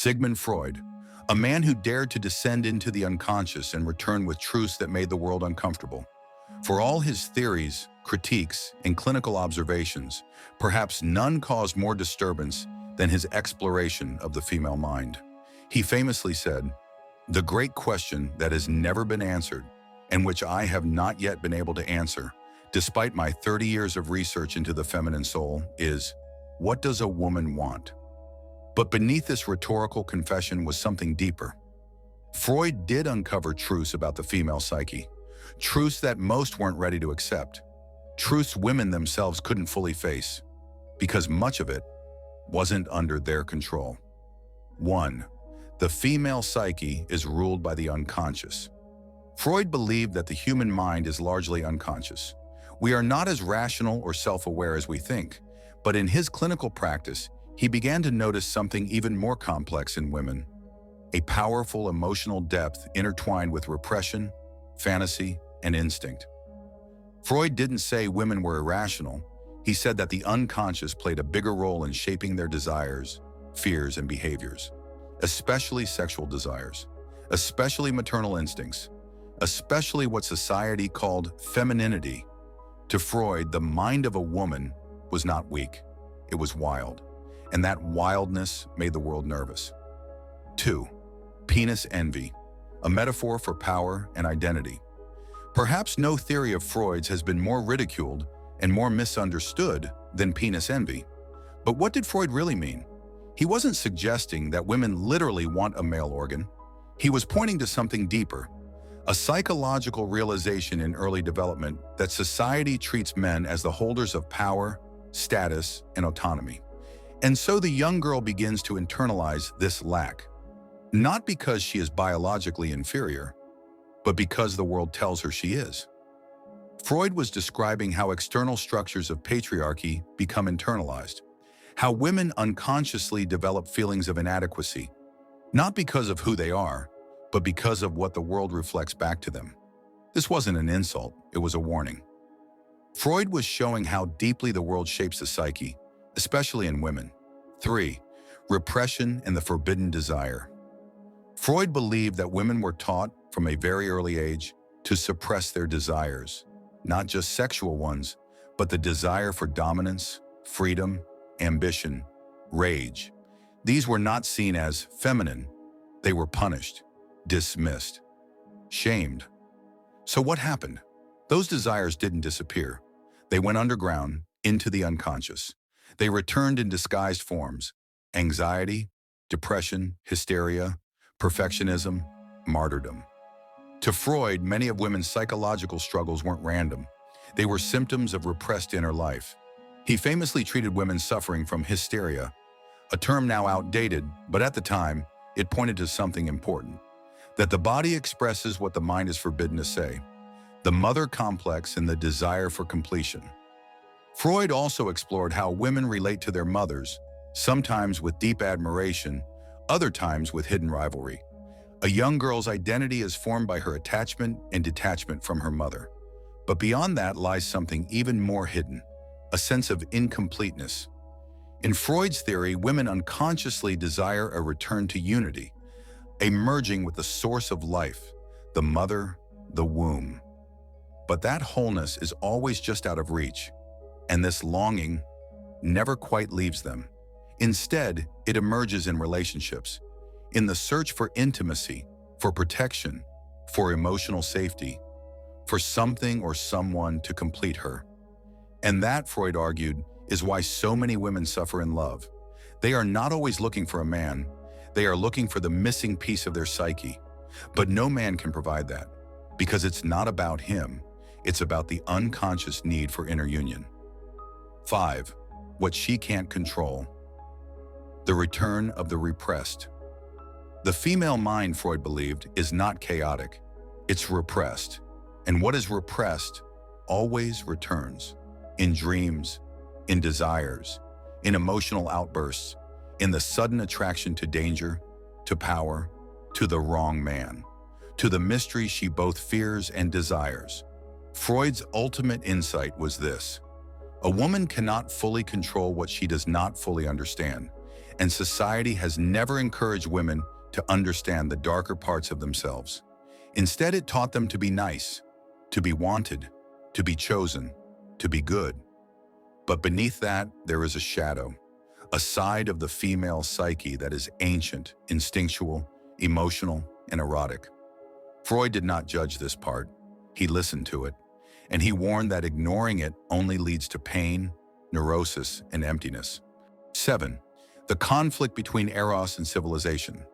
Sigmund Freud, a man who dared to descend into the unconscious and return with truths that made the world uncomfortable. For all his theories, critiques, and clinical observations, perhaps none caused more disturbance than his exploration of the female mind. He famously said, "The great question that has never been answered, and which I have not yet been able to answer, despite my 30 years of research into the feminine soul, is, what does a woman want?" But beneath this rhetorical confession was something deeper. Freud did uncover truths about the female psyche, truths that most weren't ready to accept, truths women themselves couldn't fully face, because much of it wasn't under their control. 1. The female psyche is ruled by the unconscious. Freud believed that the human mind is largely unconscious. We are not as rational or self-aware as we think, but in his clinical practice, he began to notice something even more complex in women, a powerful emotional depth intertwined with repression, fantasy, and instinct. Freud didn't say women were irrational. He said that the unconscious played a bigger role in shaping their desires, fears, and behaviors, especially sexual desires, especially maternal instincts, especially what society called femininity. To Freud, the mind of a woman was not weak, it was wild, and that wildness made the world nervous. 2. Penis envy, a metaphor for power and identity. Perhaps no theory of Freud's has been more ridiculed and more misunderstood than penis envy. But what did Freud really mean? He wasn't suggesting that women literally want a male organ. He was pointing to something deeper, a psychological realization in early development that society treats men as the holders of power, status, and autonomy. And so the young girl begins to internalize this lack, not because she is biologically inferior, but because the world tells her she is. Freud was describing how external structures of patriarchy become internalized, how women unconsciously develop feelings of inadequacy, not because of who they are, but because of what the world reflects back to them. This wasn't an insult, it was a warning. Freud was showing how deeply the world shapes the psyche, especially in women. 3. Repression and the forbidden desire. Freud believed that women were taught from a very early age to suppress their desires, not just sexual ones, but the desire for dominance, freedom, ambition, rage. These were not seen as feminine. They were punished, dismissed, shamed. So what happened? Those desires didn't disappear. They went underground, into the unconscious. They returned in disguised forms: anxiety, depression, hysteria, perfectionism, martyrdom. To Freud, many of women's psychological struggles weren't random. They were symptoms of repressed inner life. He famously treated women suffering from hysteria, a term now outdated, but at the time, it pointed to something important: that the body expresses what the mind is forbidden to say, the mother complex and the desire for completion. Freud also explored how women relate to their mothers, sometimes with deep admiration, other times with hidden rivalry. A young girl's identity is formed by her attachment and detachment from her mother. But beyond that lies something even more hidden, a sense of incompleteness. In Freud's theory, women unconsciously desire a return to unity, a merging with the source of life, the mother, the womb. But that wholeness is always just out of reach, and this longing never quite leaves them. Instead, it emerges in relationships, in the search for intimacy, for protection, for emotional safety, for something or someone to complete her. And that, Freud argued, is why so many women suffer in love. They are not always looking for a man. They are looking for the missing piece of their psyche. But no man can provide that, because it's not about him. It's about the unconscious need for inner union. 5. What she can't control. The return of the repressed. The female mind, Freud believed, is not chaotic. It's repressed. And what is repressed always returns. In dreams, in desires, in emotional outbursts, in the sudden attraction to danger, to power, to the wrong man, to the mystery she both fears and desires. Freud's ultimate insight was this: a woman cannot fully control what she does not fully understand, and society has never encouraged women to understand the darker parts of themselves. Instead, it taught them to be nice, to be wanted, to be chosen, to be good. But beneath that, there is a shadow, a side of the female psyche that is ancient, instinctual, emotional, and erotic. Freud did not judge this part. He listened to it, and he warned that ignoring it only leads to pain, neurosis, and emptiness. 7. The conflict between eros and civilization.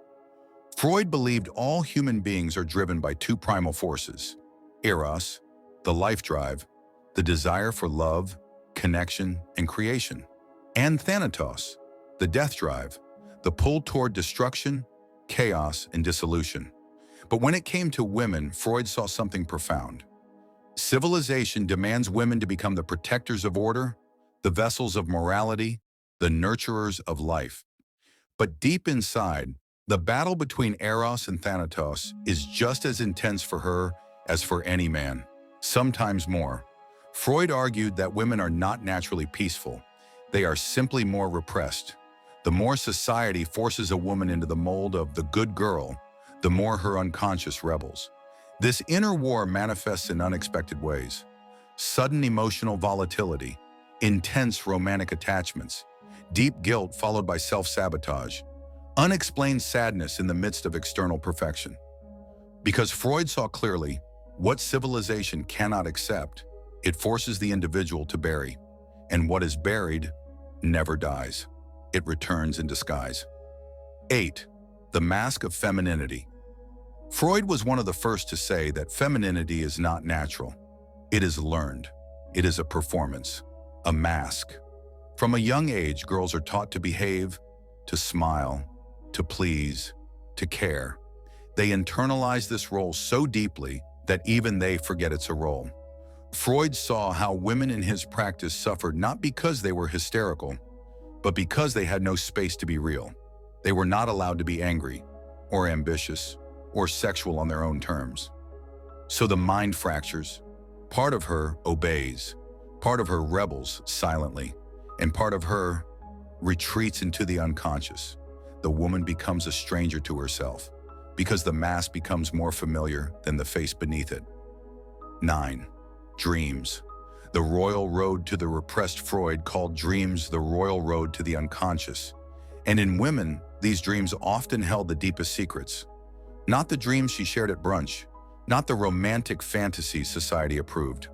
Freud believed all human beings are driven by two primal forces: eros, the life drive, the desire for love, connection, and creation, and thanatos, the death drive, the pull toward destruction, chaos, and dissolution. But when it came to women, Freud saw something profound. Civilization demands women to become the protectors of order, the vessels of morality, the nurturers of life. But deep inside, the battle between eros and thanatos is just as intense for her as for any man, sometimes more. Freud argued that women are not naturally peaceful. They are simply more repressed. The more society forces a woman into the mold of the good girl, the more her unconscious rebels. This inner war manifests in unexpected ways: sudden emotional volatility, intense romantic attachments, deep guilt followed by self-sabotage, unexplained sadness in the midst of external perfection. Because Freud saw clearly what civilization cannot accept, it forces the individual to bury, and what is buried never dies. It returns in disguise. 8. The mask of femininity. Freud was one of the first to say that femininity is not natural. It is learned. It is a performance, a mask. From a young age, girls are taught to behave, to smile, to please, to care. They internalize this role so deeply that even they forget it's a role. Freud saw how women in his practice suffered not because they were hysterical, but because they had no space to be real. They were not allowed to be angry, or ambitious, or sexual on their own terms. So the mind fractures. Part of her obeys, part of her rebels silently, and part of her retreats into the unconscious. The woman becomes a stranger to herself, because the mask becomes more familiar than the face beneath it. 9. Dreams. The royal road to the repressed. Freud called dreams the royal road to the unconscious. And in women, these dreams often held the deepest secrets. Not the dreams she shared at brunch, not the romantic fantasies society approved,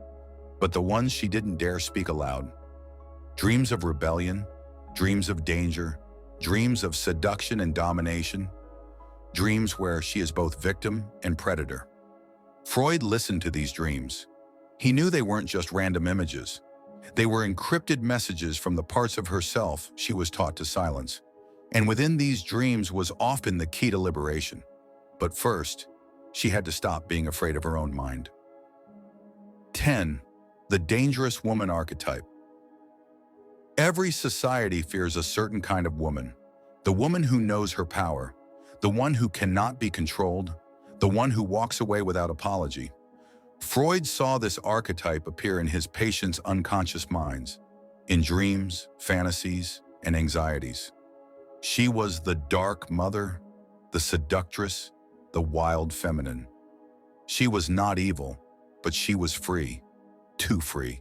but the ones she didn't dare speak aloud. Dreams of rebellion, dreams of danger, dreams of seduction and domination, dreams where she is both victim and predator. Freud listened to these dreams. He knew they weren't just random images. They were encrypted messages from the parts of herself she was taught to silence. And within these dreams was often the key to liberation. But first, she had to stop being afraid of her own mind. 10. The dangerous woman archetype. Every society fears a certain kind of woman, the woman who knows her power, the one who cannot be controlled, the one who walks away without apology. Freud saw this archetype appear in his patients' unconscious minds, in dreams, fantasies, and anxieties. She was the dark mother, the seductress, the wild feminine. She was not evil, but she was free, too free.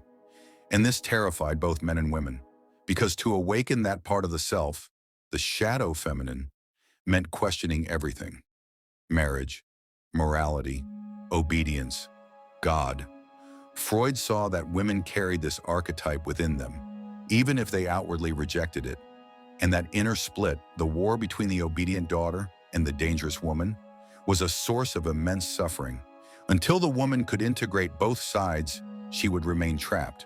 And this terrified both men and women, because to awaken that part of the self, the shadow feminine, meant questioning everything: marriage, morality, obedience, God. Freud saw that women carried this archetype within them, even if they outwardly rejected it. And that inner split, the war between the obedient daughter and the dangerous woman, was a source of immense suffering. Until the woman could integrate both sides, she would remain trapped,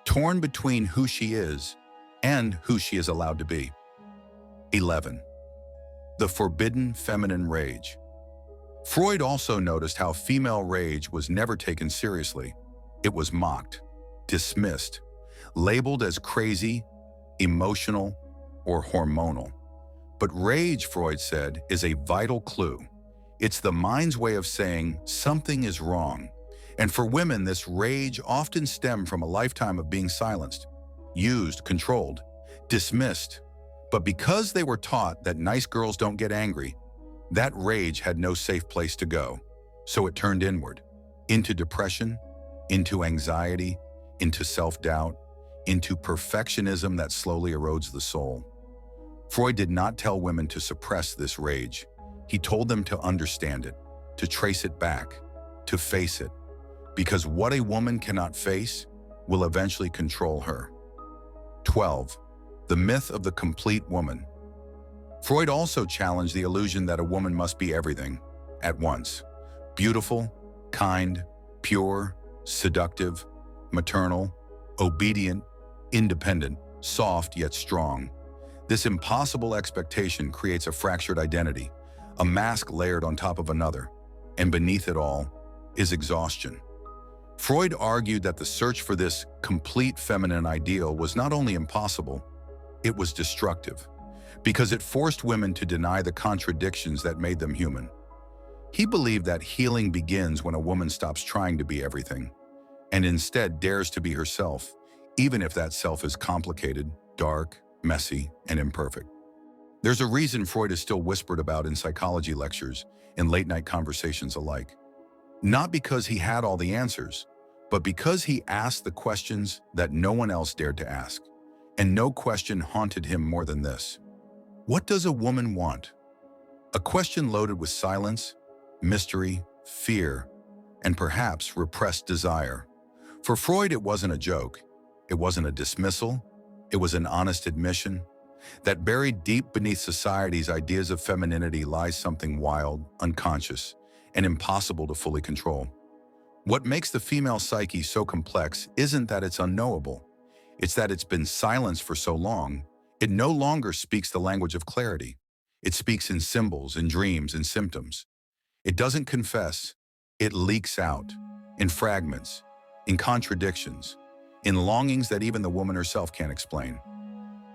torn between who she is and who she is allowed to be. 11. The forbidden feminine rage. Freud also noticed how female rage was never taken seriously. It was mocked, dismissed, labeled as crazy, emotional, or hormonal. But rage, Freud said, is a vital clue. It's the mind's way of saying something is wrong. And for women, this rage often stemmed from a lifetime of being silenced, used, controlled, dismissed. But because they were taught that nice girls don't get angry, that rage had no safe place to go. So it turned inward, into depression, into anxiety, into self-doubt, into perfectionism that slowly erodes the soul. Freud did not tell women to suppress this rage. He told them to understand it, to trace it back, to face it, because what a woman cannot face will eventually control her. 12. The myth of the complete woman. Freud also challenged the illusion that a woman must be everything at once: beautiful, kind, pure, seductive, maternal, obedient, independent, soft yet strong. This impossible expectation creates a fractured identity, a mask layered on top of another, and beneath it all is exhaustion. Freud argued that the search for this complete feminine ideal was not only impossible, it was destructive, because it forced women to deny the contradictions that made them human. He believed that healing begins when a woman stops trying to be everything, and instead dares to be herself, even if that self is complicated, dark, messy, and imperfect. There's a reason Freud is still whispered about in psychology lectures and late-night conversations alike. Not because he had all the answers, but because he asked the questions that no one else dared to ask. And no question haunted him more than this: what does a woman want? A question loaded with silence, mystery, fear, and perhaps repressed desire. For Freud, it wasn't a joke. It wasn't a dismissal. It was an honest admission that buried deep beneath society's ideas of femininity lies something wild, unconscious, and impossible to fully control. What makes the female psyche so complex isn't that it's unknowable. It's that it's been silenced for so long, it no longer speaks the language of clarity. It speaks in symbols, in dreams, in symptoms. It doesn't confess. It leaks out, in fragments, in contradictions, in longings that even the woman herself can't explain.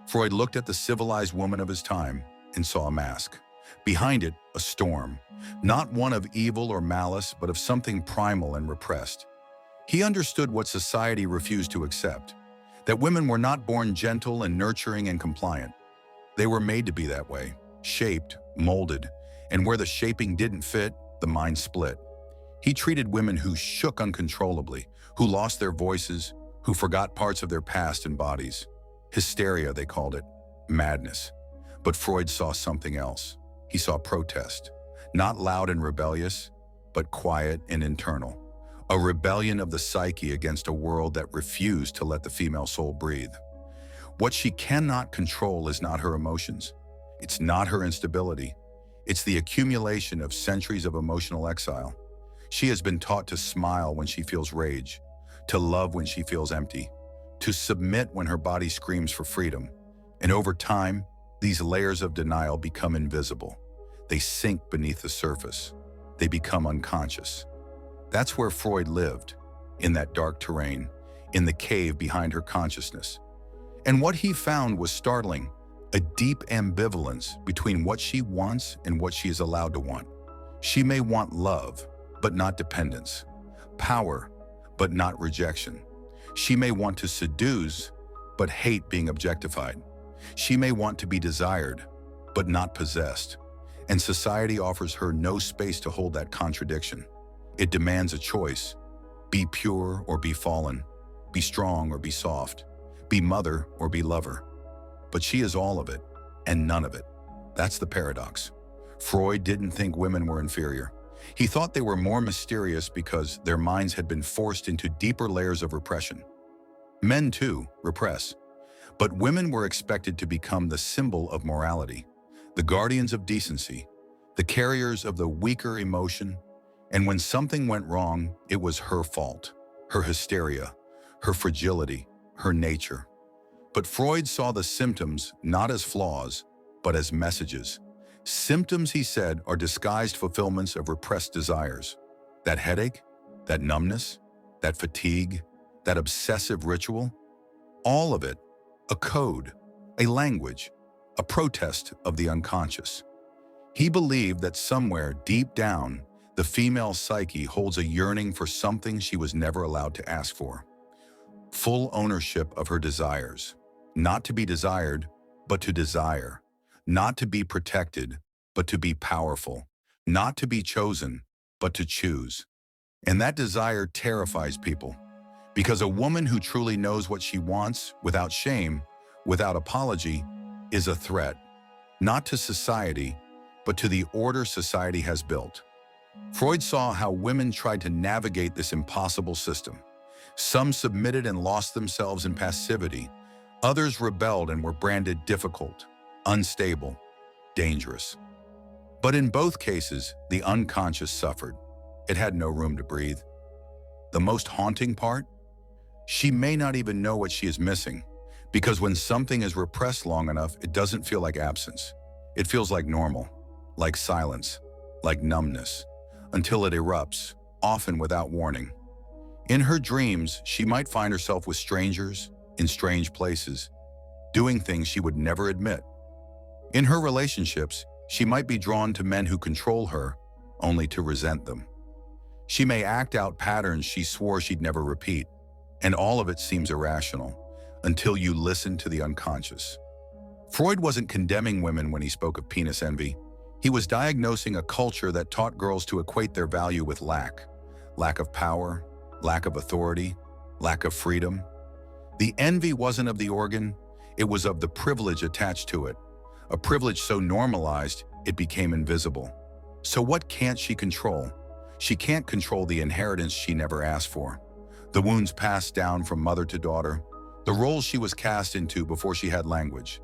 Freud looked at the civilized woman of his time and saw a mask. Behind it, a storm, not one of evil or malice, but of something primal and repressed. He understood what society refused to accept, that women were not born gentle and nurturing and compliant. They were made to be that way, shaped, molded, and where the shaping didn't fit, the mind split. He treated women who shook uncontrollably, who lost their voices, who forgot parts of their past and bodies. Hysteria, they called it, madness. But Freud saw something else. He saw protest, not loud and rebellious, but quiet and internal. A rebellion of the psyche against a world that refused to let the female soul breathe. What she cannot control is not her emotions. It's not her instability. It's the accumulation of centuries of emotional exile. She has been taught to smile when she feels rage, to love when she feels empty, to submit when her body screams for freedom. And over time, these layers of denial become invisible. They sink beneath the surface. They become unconscious. That's where Freud lived, in that dark terrain, in the cave behind her consciousness. And what he found was startling, a deep ambivalence between what she wants and what she is allowed to want. She may want love, but not dependence, power, but not rejection. She may want to seduce, but hate being objectified. She may want to be desired, but not possessed. And society offers her no space to hold that contradiction. It demands a choice: be pure or be fallen, be strong or be soft, be mother or be lover. But she is all of it and none of it. That's the paradox. Freud didn't think women were inferior. He thought they were more mysterious because their minds had been forced into deeper layers of repression. Men, too, repress. But women were expected to become the symbol of morality, the guardians of decency, the carriers of the weaker emotion. And when something went wrong, it was her fault, her hysteria, her fragility, her nature. But Freud saw the symptoms not as flaws, but as messages. Symptoms, he said, are disguised fulfillments of repressed desires. That headache, that numbness, that fatigue, that obsessive ritual, all of it, a code, a language, a protest of the unconscious. He believed that somewhere deep down, the female psyche holds a yearning for something she was never allowed to ask for. Full ownership of her desires, not to be desired, but to desire, not to be protected, but to be powerful, not to be chosen, but to choose. And that desire terrifies people, because a woman who truly knows what she wants without shame, without apology, is a threat, not to society, but to the order society has built. Freud saw how women tried to navigate this impossible system. Some submitted and lost themselves in passivity. Others rebelled and were branded difficult, unstable, dangerous. But in both cases, the unconscious suffered. It had no room to breathe. The most haunting part? She may not even know what she is missing, because when something is repressed long enough, it doesn't feel like absence. It feels like normal, like silence, like numbness, until it erupts, often without warning. In her dreams, she might find herself with strangers, in strange places, doing things she would never admit. In her relationships, she might be drawn to men who control her, only to resent them. She may act out patterns she swore she'd never repeat, and all of it seems irrational, until you listen to the unconscious. Freud wasn't condemning women when he spoke of penis envy. He was diagnosing a culture that taught girls to equate their value with lack of power, lack of authority, lack of freedom. The envy wasn't of the organ, it was of the privilege attached to it, a privilege so normalized it became invisible. So what can't she control? She can't control the inheritance she never asked for, the wounds passed down from mother to daughter, the roles she was cast into before she had language,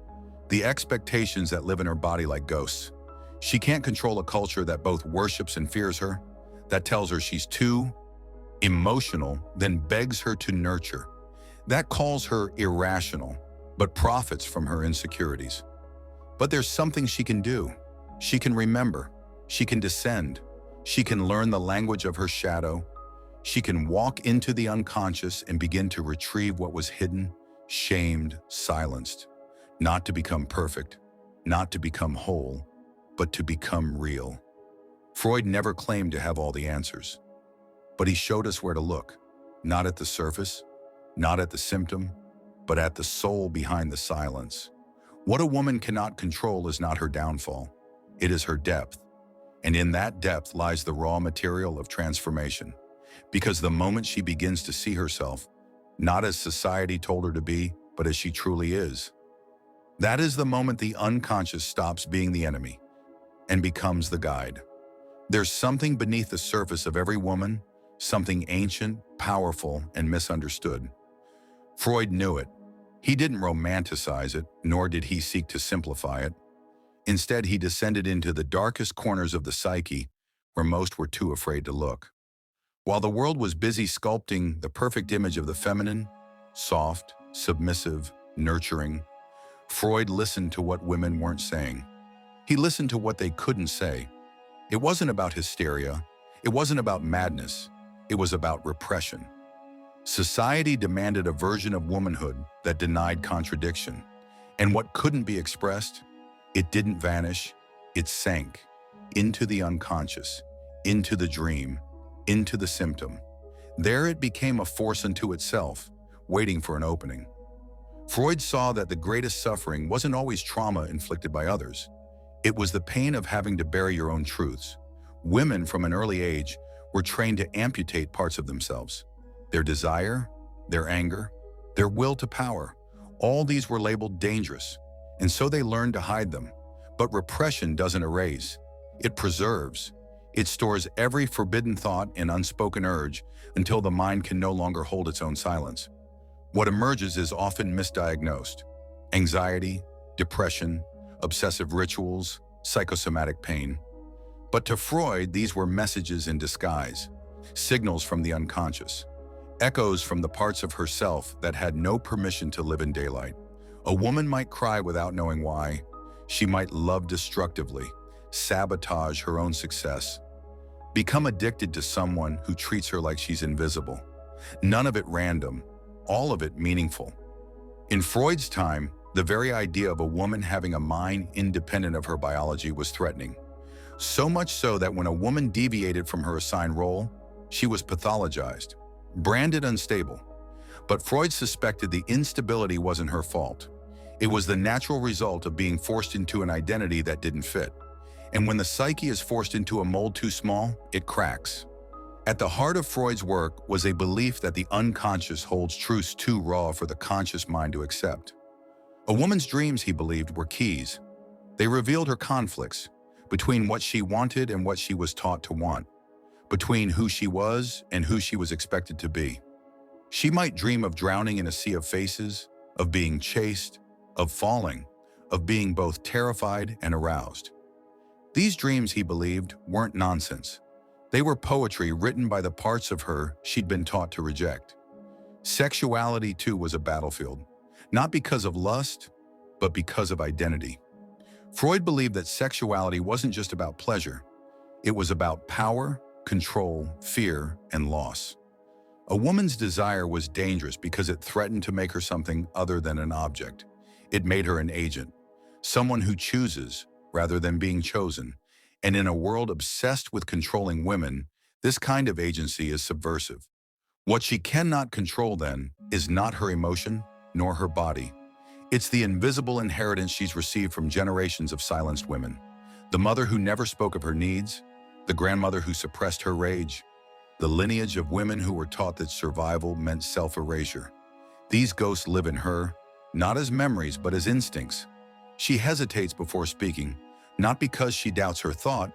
the expectations that live in her body like ghosts. She can't control a culture that both worships and fears her, that tells her she's too emotional, then begs her to nurture, that calls her irrational, but profits from her insecurities. But there's something she can do. She can remember. She can descend. She can learn the language of her shadow. She can walk into the unconscious and begin to retrieve what was hidden, shamed, silenced. Not to become perfect, not to become whole, but to become real. Freud never claimed to have all the answers, but he showed us where to look, not at the surface, not at the symptom, but at the soul behind the silence. What a woman cannot control is not her downfall, it is her depth. And in that depth lies the raw material of transformation. Because the moment she begins to see herself, not as society told her to be, but as she truly is, that is the moment the unconscious stops being the enemy and becomes the guide. There's something beneath the surface of every woman, something ancient, powerful, and misunderstood. Freud knew it. He didn't romanticize it, nor did he seek to simplify it. Instead, he descended into the darkest corners of the psyche, where most were too afraid to look. While the world was busy sculpting the perfect image of the feminine, soft, submissive, nurturing, Freud listened to what women weren't saying. He listened to what they couldn't say. It wasn't about hysteria. It wasn't about madness. It was about repression. Society demanded a version of womanhood that denied contradiction. And what couldn't be expressed, it didn't vanish, it sank into the unconscious, into the dream, into the symptom. There it became a force unto itself, waiting for an opening. Freud saw that the greatest suffering wasn't always trauma inflicted by others. It was the pain of having to bury your own truths. Women from an early age were trained to amputate parts of themselves. Their desire, their anger, their will to power, all these were labeled dangerous, and so they learned to hide them. But repression doesn't erase, it preserves. It stores every forbidden thought and unspoken urge until the mind can no longer hold its own silence. What emerges is often misdiagnosed: anxiety, depression, obsessive rituals, psychosomatic pain. But to Freud, these were messages in disguise, signals from the unconscious, echoes from the parts of herself that had no permission to live in daylight. A woman might cry without knowing why. She might love destructively, sabotage her own success, become addicted to someone who treats her like she's invisible. None of it random, all of it meaningful. In Freud's time, the very idea of a woman having a mind independent of her biology was threatening. So much so that when a woman deviated from her assigned role, she was pathologized, branded unstable. But Freud suspected the instability wasn't her fault. It was the natural result of being forced into an identity that didn't fit. And when the psyche is forced into a mold too small, it cracks. At the heart of Freud's work was a belief that the unconscious holds truths too raw for the conscious mind to accept. A woman's dreams, he believed, were keys. They revealed her conflicts between what she wanted and what she was taught to want, between who she was and who she was expected to be. She might dream of drowning in a sea of faces, of being chased, of falling, of being both terrified and aroused. These dreams, he believed, weren't nonsense. They were poetry written by the parts of her she'd been taught to reject. Sexuality, too, was a battlefield, not because of lust, but because of identity. Freud believed that sexuality wasn't just about pleasure. It was about power, control, fear, and loss. A woman's desire was dangerous because it threatened to make her something other than an object. It made her an agent, someone who chooses rather than being chosen. And in a world obsessed with controlling women, this kind of agency is subversive. What she cannot control, then, is not her emotion nor her body. It's the invisible inheritance she's received from generations of silenced women. The mother who never spoke of her needs, the grandmother who suppressed her rage, the lineage of women who were taught that survival meant self-erasure. These ghosts live in her, not as memories but as instincts. She hesitates before speaking, not because she doubts her thought,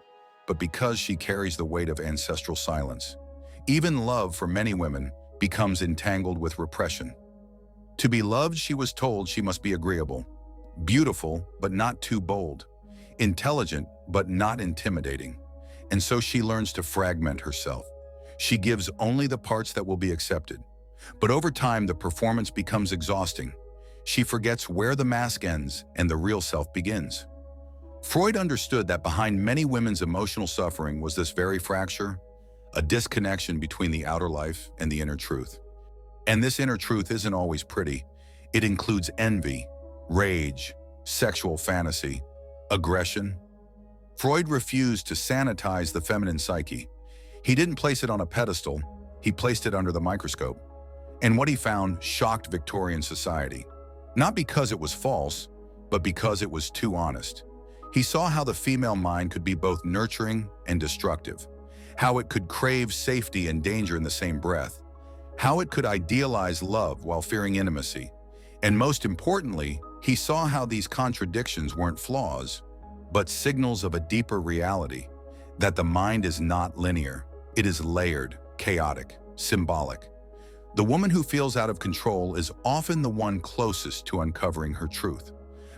but because she carries the weight of ancestral silence. Even love, for many women, becomes entangled with repression. To be loved, she was told she must be agreeable, beautiful but not too bold, intelligent but not intimidating. And so she learns to fragment herself. She gives only the parts that will be accepted. But over time, the performance becomes exhausting. She forgets where the mask ends and the real self begins. Freud understood that behind many women's emotional suffering was this very fracture, a disconnection between the outer life and the inner truth. And this inner truth isn't always pretty. It includes envy, rage, sexual fantasy, aggression. Freud refused to sanitize the feminine psyche. He didn't place it on a pedestal, he placed it under the microscope. And what he found shocked Victorian society. Not because it was false, but because it was too honest. He saw how the female mind could be both nurturing and destructive, how it could crave safety and danger in the same breath, how it could idealize love while fearing intimacy. And most importantly, he saw how these contradictions weren't flaws, but signals of a deeper reality, that the mind is not linear, it is layered, chaotic, symbolic. The woman who feels out of control is often the one closest to uncovering her truth,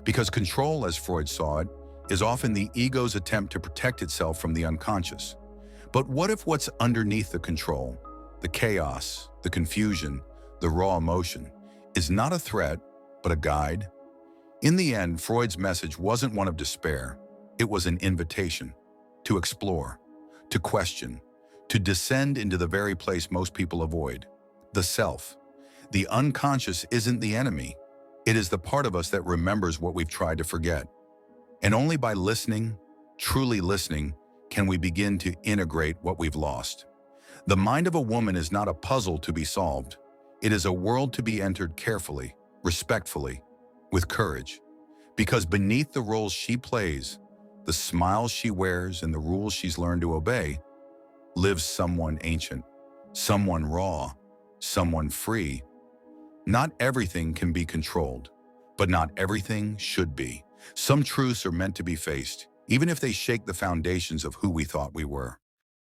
because control, as Freud saw it, is often the ego's attempt to protect itself from the unconscious. But what if what's underneath the control, the chaos, the confusion, the raw emotion, is not a threat, but a guide? In the end, Freud's message wasn't one of despair. It was an invitation to explore, to question, to descend into the very place most people avoid, the self. The unconscious isn't the enemy. It is the part of us that remembers what we've tried to forget. And only by listening, truly listening, can we begin to integrate what we've lost. The mind of a woman is not a puzzle to be solved. It is a world to be entered carefully, respectfully, with courage. Because beneath the roles she plays, the smiles she wears, and the rules she's learned to obey, lives someone ancient, someone raw, someone free. Not everything can be controlled, but not everything should be. Some truths are meant to be faced, even if they shake the foundations of who we thought we were.